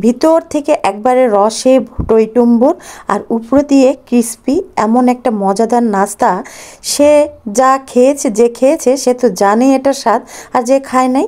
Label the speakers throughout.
Speaker 1: ভিতর থেকে একবারে রসে টইটুম্বুর আর উপরে দিয়ে ক্রিস্পি, এমন একটা মজাদার নাস্তা। সে যা খেয়েছে, যে খেয়েছে সে তো জানে এটার স্বাদ, আর যে খায় নাই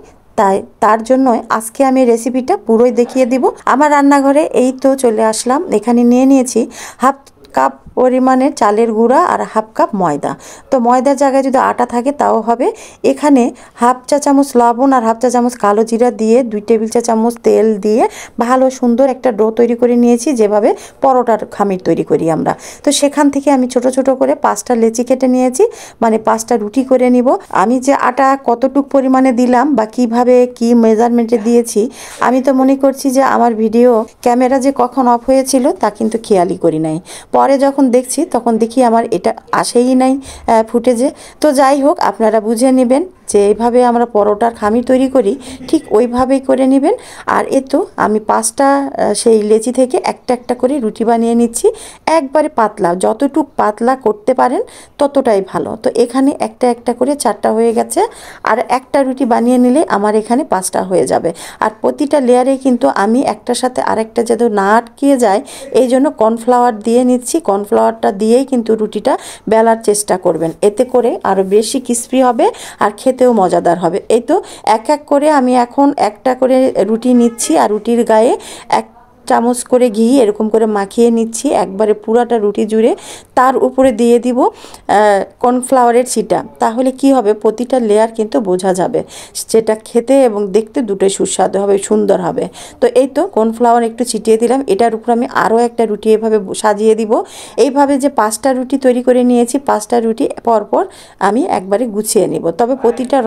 Speaker 1: তার জন্যই আজকে আমি রেসিপিটা পুরোই দেখিয়ে দিব। আমার রান্নাঘরে এই তো চলে আসলাম। এখানে নিয়ে নিয়েছি হাফ কাপ পরিমাণের চালের গুঁড়া আর হাফ কাপ ময়দা। তো ময়দার জায়গায় যদি আটা থাকে তাও হবে। এখানে হাফ চা চামচ লবণ আর হাফ চা চামচ কালো জিরা দিয়ে 2 টেবিল চা চামচ তেল দিয়ে ভালো সুন্দর একটা ডো তৈরি করে নিয়েছি, যেভাবে পরোটার খামির তৈরি করি আমরা। তো সেখান থেকে আমি ছোট ছোট করে 5টা লেচি কেটে নিয়েছি, মানে 5টা রুটি করে নিব। আমি যে আটা কতটুক পরিমাণে দিলাম বা কিভাবে কি মেজারমেন্টে দিয়েছি, আমি তো মনে করছি যে আমার ভিডিও ক্যামেরা যে কখন অফ হয়েছিল তা কিন্তু খেয়ালই করি নাই। পরে যখন দেখছি তখন দেখি আমার এটা আসেই নাই ফুটেজে। তো যাই হোক, আপনারা বুঝে নেবেন যে এইভাবে আমরা পরোটার খামির তৈরি করি, ঠিক ওইভাবেই করে নেবেন। আর এ তো আমি 5টা সেই লেচি থেকে একটা একটা করে রুটি বানিয়ে নিচ্ছি, একবারে পাতলা, যতটুক পাতলা করতে পারেন ততটাই ভালো। তো এখানে একটা একটা করে 4টা হয়ে গেছে, আর একটা রুটি বানিয়ে নিলে আমার এখানে 5টা হয়ে যাবে। আর প্রতিটা লেয়ারে কিন্তু আমি একটার সাথে আরেকটা যেন না আটকিয়ে যায়, এই জন্য কর্নফ্লাওয়ার দিয়ে নিচ্ছি। কর্নফ্লাওয়ারটা দিয়েই কিন্তু রুটিটা বেলার চেষ্টা করবেন, এতে করে আরও বেশি ক্রিস্পি হবে আর খেতেও মজাদার হবে। এই তো এক এক করে আমি এখন একটা করে রুটি নিচ্ছি, আর রুটির গায়ে 1 চামচ করে ঘি এরকম করে মাখিয়ে নিচ্ছি একবারে পুরাটা রুটি জুড়ে। তার উপরে দিয়ে দিব কর্নফ্লাওয়ারের ছিটা। তাহলে কি হবে, প্রতিটা লেয়ার কিন্তু বোঝা যাবে, যেটা খেতে এবং দেখতে দুটোই সুস্বাদু হবে, সুন্দর হবে। তো এই তো কর্নফ্লাওয়ার একটু ছিটিয়ে দিলাম। এটার উপর আমি আরও একটা রুটি এভাবে সাজিয়ে দিব। এইভাবে যে 5টা রুটি তৈরি করে নিয়েছি, 5টা রুটি পরপর আমি একবারে গুছিয়ে নিব। তবে প্রতিটা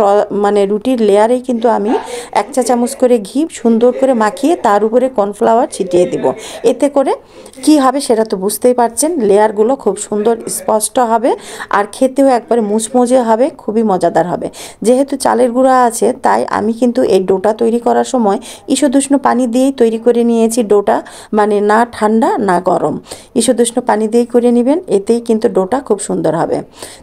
Speaker 1: মানে রুটির লেয়ারেই কিন্তু আমি 1 চা চামচ করে ঘি সুন্দর করে মাখিয়ে তার উপরে কর্নফ্লাওয়ার ছিটিয়ে দিব। এতে করে কি হবে সেটা তো বুঝতেই পারছেন, লেয়ারগুলো খুব সুন্দর স্পষ্ট হবে আর খেতেও একবারে মুচমুচে হবে, খুবই মজাদার হবে। যেহেতু চালের গুঁড়া আছে, তাই আমি কিন্তু এই ডোটা তৈরি করার সময় ঈষদুষ্ণ পানি দিয়েই তৈরি করে নিয়েছি ডোটা, মানে না ঠান্ডা না গরম, ঈষদুষ্ণ পানি দিয়েই করে নেবেন, এতেই কিন্তু ডোটা খুব সুন্দর হবে।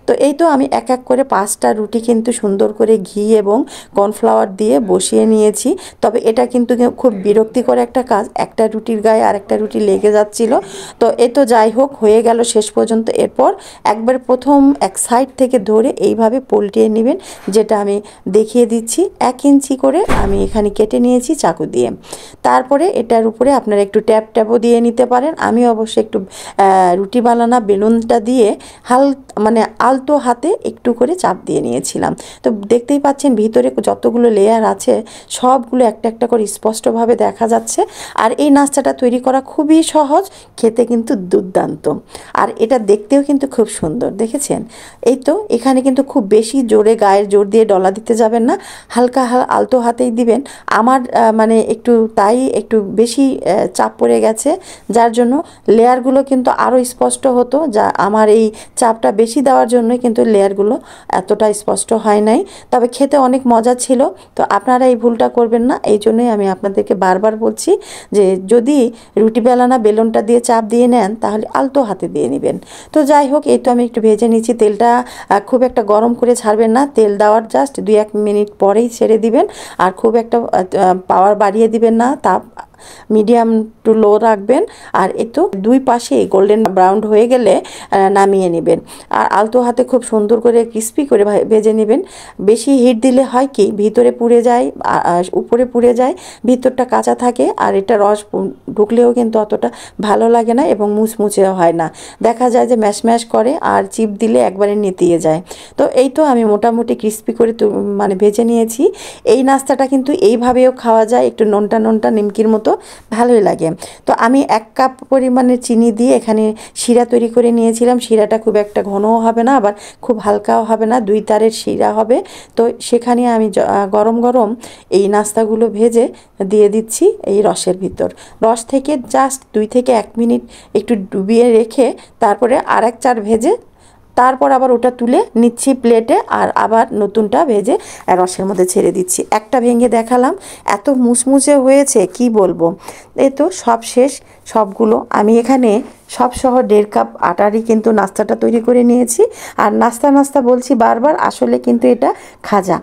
Speaker 1: তো এই তো আমি এক এক করে 5টা রুটি কিন্তু সুন্দর করে ঘি এবং কর্নফ্লাওয়ার দিয়ে বসিয়ে নিয়েছি। তবে এটা কিন্তু খুব বিরক্তিকর একটা কাজ, একটা রুটির গায়ে আর একটা রুটি লেগে যাচ্ছিল। তো এ তো যাই হোক, হয়ে গেল শেষ পর্যন্ত। এরপর একবার প্রথম এক সাইড থেকে ধরে এইভাবে পল্টিয়ে নেবেন, যেটা আমি দেখিয়ে দিচ্ছি। 1 ইঞ্চি করে আমি এখানে কেটে নিয়েছি চাকু দিয়ে। তারপরে এটার উপরে আপনারা একটু ট্যাপও দিয়ে নিতে পারেন। আমি অবশ্য একটু রুটি বানানা বেলুনটা দিয়ে মানে আলতো হাতে একটু করে চাপ দিয়ে নিয়েছিলাম। তো দেখতেই পাচ্ছেন ভিতরে যতগুলো লেয়ার আছে সবগুলো একটা একটা করে স্পষ্টভাবে দেখা যাচ্ছে। আর এই নাস্তাটা তৈরি করা খুবই সহজ, খেতে কিন্তু দুর্দান্ত, আর এটা দেখতেও কিন্তু খুব সুন্দর, দেখেছেন? এই তো এখানে কিন্তু খুব বেশি জোরে গায়ের জোর দিয়ে ডলা দিতে যাবেন না, হালকা আলতো হাতেই দিবেন। আমার মানে একটু বেশি চাপ পড়ে গেছে, যার জন্য লেয়ারগুলো কিন্তু আরও স্পষ্ট হতো। যা আমার এই চাপটা বেশি দেওয়ার জন্যই কিন্তু লেয়ারগুলো এতটা স্পষ্ট হয় নাই, তবে খেতে অনেক মজা ছিল। তো আপনারা এই ভুলটা করবেন না, এই জন্যই আমি আপনাদেরকে বারবার বলছি যে যদি রুটি বেলানা বেলুনটা দিয়ে চাপ দিয়ে নেন তাহলে আলতো হাতে দিয়ে নেবেন। তো যাই হোক, এই তো আমি একটু ভেজে নিচ্ছি। তেলটা খুব একটা গরম করে ছাড়বেন না, তেল দেওয়ার জাস্ট 2-1 মিনিট পরেই ছেড়ে দিবেন। আর খুব একটা পাওয়ার বাড়িয়ে দিবেন না, তাপ মিডিয়াম টু লো রাখবেন। আর একটু দুই পাশে গোল্ডেন ব্রাউন হয়ে গেলে নামিয়ে নেবেন। আর আলতো হাতে খুব সুন্দর করে ক্রিস্পি করে ভেজে নেবেন। বেশি হিট দিলে হয় কি, ভিতরে পুড়ে যায়, উপরে পুড়ে যায়, ভিতরটা কাঁচা থাকে, আর এটা রস ঢুকলেও কিন্তু অতটা ভালো লাগে না এবং মুচমুচেও হয় না, দেখা যায় যে ম্যাশ করে, আর চিপ দিলে একবারে নেতিয়ে যায়। তো এই তো আমি মোটামুটি ক্রিস্পি করে মানে ভেজে নিয়েছি। এই নাস্তাটা কিন্তু এইভাবেও খাওয়া যায়, একটু নোনটা নোনটা নিমকির মতো, ভালোই লাগে। তো আমি 1 কাপ পরিমাণে চিনি দিয়ে এখানে শিরা তৈরি করে নিয়েছিলাম। শিরাটা খুব একটা ঘনও হবে না, আবার খুব হালকাও হবে না, 2 তারের শিরা হবে। তো সেখানে আমি গরম গরম এই নাস্তাগুলো ভেজে দিয়ে দিচ্ছি এই রসের ভিতর। রস থেকে জাস্ট 2 থেকে 1 মিনিট একটু ডুবিয়ে রেখে তারপরে আরেক চার ভেজে তারপর আবার ওটা তুলে নিচ্ছি প্লেটে, আর আবার নতুনটা ভেজে রসের মধ্যে ছেড়ে দিচ্ছি। একটা ভেঙে দেখালাম, এত মুচমুচে হয়েছে কি বলবো। এই তো সব শেষ, সবগুলো আমি এখানে সবসহ 1.5 কাপ আটারই কিন্তু নাস্তাটা তৈরি করে নিয়েছি। আর নাস্তা বলছি বারবার, আসলে কিন্তু এটা খাজা।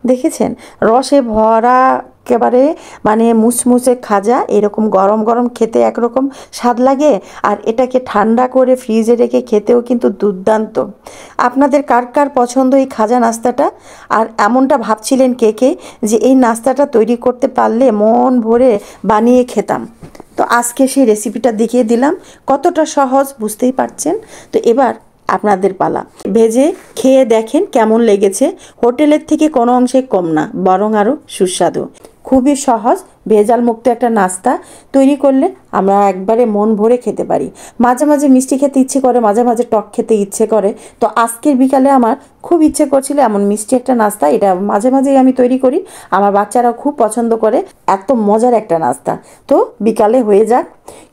Speaker 1: দেখেছেন, রসে ভরা একেবারে মানে মুচমুচে খাজা, এরকম গরম গরম খেতে একরকম স্বাদ লাগে, আর এটাকে ঠান্ডা করে ফ্রিজে রেখে খেতেও কিন্তু দুর্দান্ত। আপনাদের কার কার পছন্দ এই খাজা নাস্তাটা? আর এমনটা ভাবছিলেন কে কে যে এই নাস্তাটা তৈরি করতে পারলে মন ভরে বানিয়ে খেতাম? তো আজকে সেই রেসিপিটা দেখিয়ে দিলাম, কতটা সহজ বুঝতেই পারছেন। তো এবার আপনাদের পালা, ভেজে খেয়ে দেখেন কেমন লেগেছে। হোটেলের থেকে কোনো অংশে কম না, বরং আরও সুস্বাদু। খুবই সহজ, ভেজাল মুক্ত একটা নাস্তা তৈরি করলে আমরা একবারে মন ভরে খেতে পারি। মাঝে মাঝে মিষ্টি খেতে ইচ্ছে করে, মাঝে মাঝে টক খেতে ইচ্ছে করে। তো আজকের বিকালে আমার খুব ইচ্ছে করছিল এমন মিষ্টি একটা নাস্তা, এটা মাঝে মাঝেই আমি তৈরি করি, আমার বাচ্চারাও খুব পছন্দ করে, এত মজার একটা নাস্তা। তো বিকালে হয়ে যাক।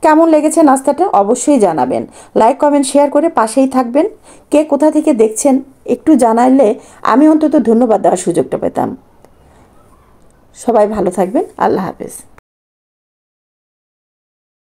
Speaker 1: কেমন লেগেছে নাস্তাটা অবশ্যই জানাবেন, লাইক কমেন্ট শেয়ার করে পাশেই থাকবেন। কে কোথা থেকে দেখছেন একটু জানাইলে আমি অন্তত ধন্যবাদ দেওয়ার সুযোগটা পেতাম। সবাই ভালো থাকবেন, আল্লাহ হাফেজ।